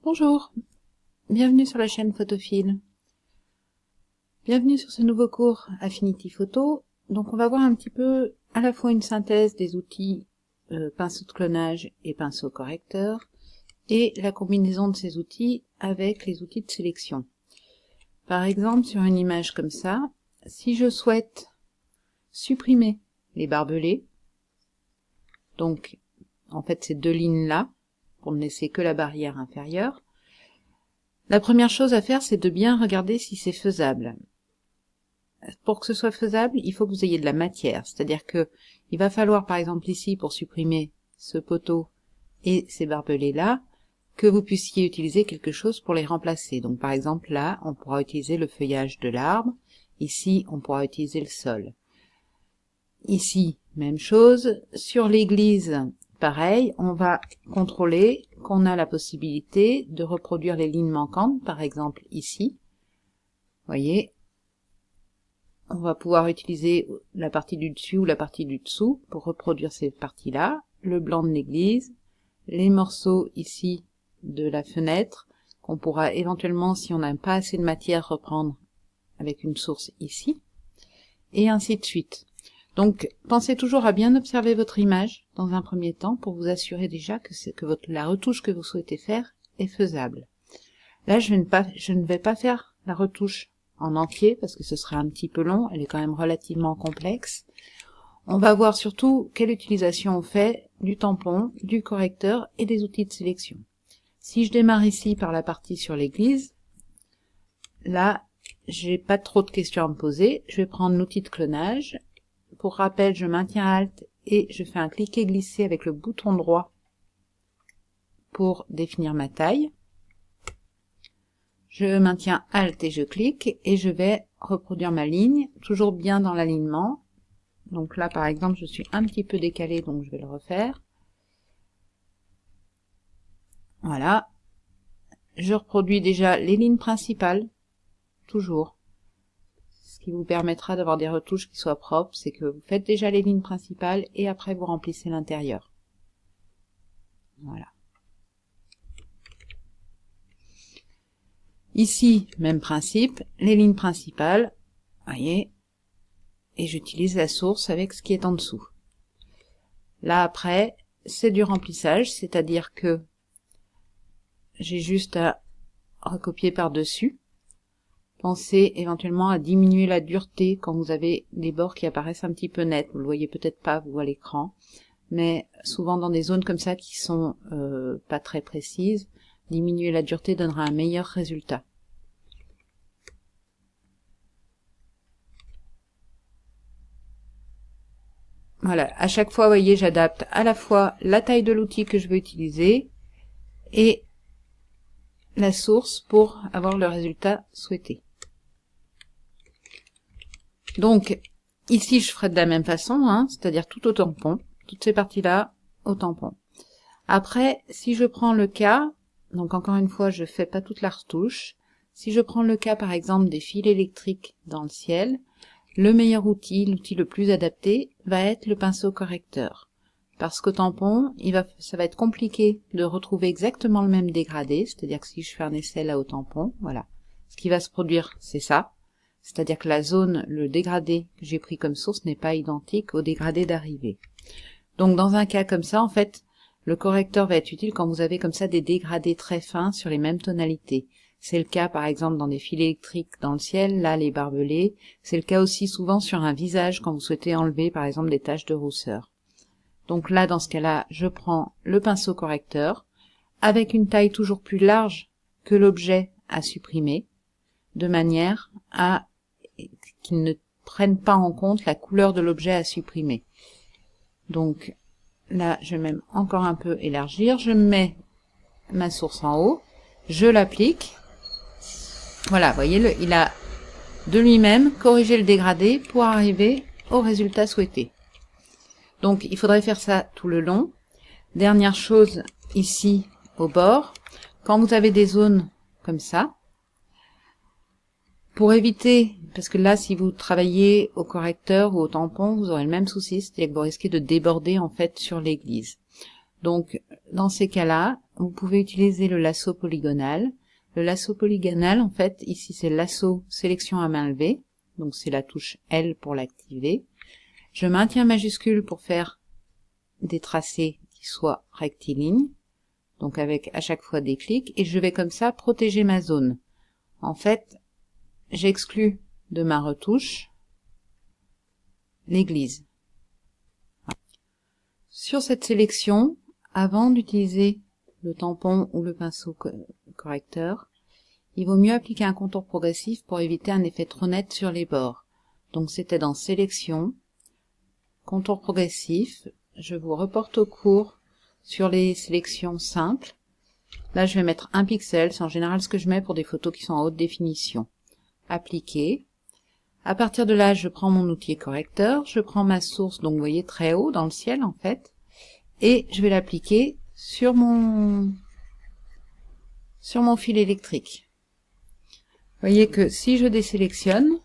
Bonjour, bienvenue sur la chaîne Photophile. Bienvenue sur ce nouveau cours Affinity Photo. Donc on va voir un petit peu à la fois une synthèse des outils pinceau de clonage et pinceau correcteur et la combinaison de ces outils avec les outils de sélection. Par exemple, sur une image comme ça, si je souhaite supprimer les barbelés, donc en fait ces deux lignes-là, pour ne laisser que la barrière inférieure, la première chose à faire, c'est de bien regarder si c'est faisable. Pour que ce soit faisable, il faut que vous ayez de la matière, c'est-à-dire que il va falloir, par exemple ici, pour supprimer ce poteau et ces barbelés-là, que vous puissiez utiliser quelque chose pour les remplacer. Donc par exemple là, on pourra utiliser le feuillage de l'arbre, ici on pourra utiliser le sol. Ici, même chose, sur l'église, pareil, on va contrôler qu'on a la possibilité de reproduire les lignes manquantes, par exemple ici. Vous voyez, on va pouvoir utiliser la partie du dessus ou la partie du dessous pour reproduire ces parties-là, le blanc de l'église, les morceaux ici de la fenêtre, qu'on pourra éventuellement, si on n'a pas assez de matière, reprendre avec une source ici, et ainsi de suite. Donc, pensez toujours à bien observer votre image dans un premier temps pour vous assurer déjà que la retouche que vous souhaitez faire est faisable. Là, je ne vais pas faire la retouche en entier parce que ce sera un petit peu long, elle est quand même relativement complexe. On va voir surtout quelle utilisation on fait du tampon, du correcteur et des outils de sélection. Si je démarre ici par la partie sur l'église, là, j'ai pas trop de questions à me poser. Je vais prendre l'outil de clonage. Pour rappel, je maintiens Alt et je fais un cliquer-glisser avec le bouton droit pour définir ma taille. Je maintiens Alt et je clique et je vais reproduire ma ligne, toujours bien dans l'alignement. Donc là, par exemple, je suis un petit peu décalé, donc je vais le refaire. Voilà. Je reproduis déjà les lignes principales, toujours. Ce qui vous permettra d'avoir des retouches qui soient propres, c'est que vous faites déjà les lignes principales et après vous remplissez l'intérieur. Voilà. Ici, même principe, les lignes principales, voyez, et j'utilise la source avec ce qui est en dessous. Là après, c'est du remplissage, c'est-à-dire que j'ai juste à recopier par-dessus. Pensez éventuellement à diminuer la dureté quand vous avez des bords qui apparaissent un petit peu nets. Vous le voyez peut-être pas, vous, à l'écran, mais souvent dans des zones comme ça qui sont pas très précises, diminuer la dureté donnera un meilleur résultat. Voilà, à chaque fois, vous voyez, j'adapte à la fois la taille de l'outil que je veux utiliser et la source pour avoir le résultat souhaité. Donc, ici, je ferai de la même façon, hein, c'est-à-dire tout au tampon, toutes ces parties-là au tampon. Après, si je prends le cas, donc encore une fois, je fais pas toute la retouche. Si je prends le cas, par exemple, des fils électriques dans le ciel, le meilleur outil, l'outil le plus adapté, va être le pinceau correcteur. Parce qu'au tampon, ça va être compliqué de retrouver exactement le même dégradé, c'est-à-dire que si je fais un essai là au tampon, voilà, ce qui va se produire, c'est ça. C'est-à-dire que la zone, le dégradé que j'ai pris comme source n'est pas identique au dégradé d'arrivée. Donc dans un cas comme ça, en fait, le correcteur va être utile quand vous avez comme ça des dégradés très fins sur les mêmes tonalités. C'est le cas par exemple dans des fils électriques dans le ciel, là les barbelés. C'est le cas aussi souvent sur un visage quand vous souhaitez enlever par exemple des taches de rousseur. Donc là, dans ce cas-là, je prends le pinceau correcteur avec une taille toujours plus large que l'objet à supprimer, de manière à qu'il ne prenne pas en compte la couleur de l'objet à supprimer. Donc là, je vais même encore un peu élargir. Je mets ma source en haut, je l'applique. Voilà, vous voyez, il a de lui-même corrigé le dégradé pour arriver au résultat souhaité. Donc, il faudrait faire ça tout le long. Dernière chose, ici, au bord, quand vous avez des zones comme ça, pour éviter, parce que là, si vous travaillez au correcteur ou au tampon, vous aurez le même souci, c'est-à-dire que vous risquez de déborder, en fait, sur l'église. Donc, dans ces cas-là, vous pouvez utiliser le lasso polygonal. Le lasso polygonal, en fait, ici c'est lasso sélection à main levée. Donc c'est la touche L pour l'activer. Je maintiens majuscule pour faire des tracés qui soient rectilignes. Donc avec à chaque fois des clics. Et je vais comme ça protéger ma zone. En fait, j'exclus de ma retouche l'église. Sur cette sélection, avant d'utiliser le tampon ou le pinceau correcteur, il vaut mieux appliquer un contour progressif pour éviter un effet trop net sur les bords. Donc c'était dans sélection, contour progressif, je vous reporte au cours sur les sélections simples. Là je vais mettre 1 pixel, c'est en général ce que je mets pour des photos qui sont en haute définition. Appliquer. À partir de là, je prends mon outil correcteur, je prends ma source, donc vous voyez très haut dans le ciel en fait, et je vais l'appliquer sur mon fil électrique. Vous voyez que si je désélectionne,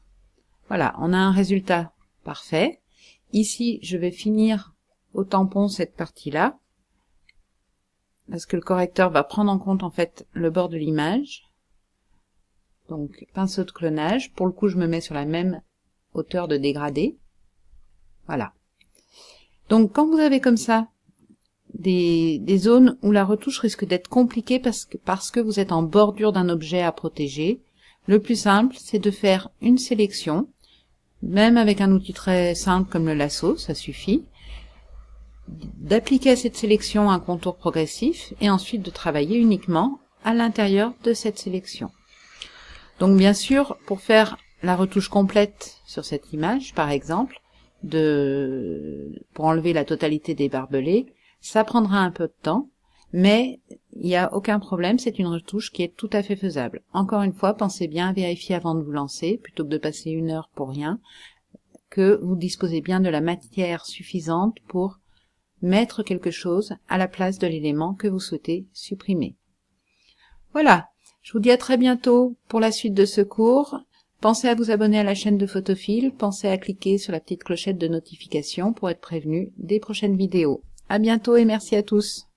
voilà, on a un résultat parfait. Ici, je vais finir au tampon cette partie-là, parce que le correcteur va prendre en compte en fait le bord de l'image. Donc, pinceau de clonage. Pour le coup, je me mets sur la même hauteur de dégradé. Voilà. Donc, quand vous avez comme ça des zones où la retouche risque d'être compliquée parce que vous êtes en bordure d'un objet à protéger, le plus simple, c'est de faire une sélection, même avec un outil très simple comme le lasso, ça suffit, d'appliquer à cette sélection un contour progressif et ensuite de travailler uniquement à l'intérieur de cette sélection. Donc bien sûr, pour faire la retouche complète sur cette image, par exemple, pour enlever la totalité des barbelés, ça prendra un peu de temps, mais il n'y a aucun problème, c'est une retouche qui est tout à fait faisable. Encore une fois, pensez bien à vérifier avant de vous lancer, plutôt que de passer 1 heure pour rien, que vous disposez bien de la matière suffisante pour mettre quelque chose à la place de l'élément que vous souhaitez supprimer. Voilà. Je vous dis à très bientôt pour la suite de ce cours. Pensez à vous abonner à la chaîne de Photophile, pensez à cliquer sur la petite clochette de notification pour être prévenu des prochaines vidéos. À bientôt et merci à tous.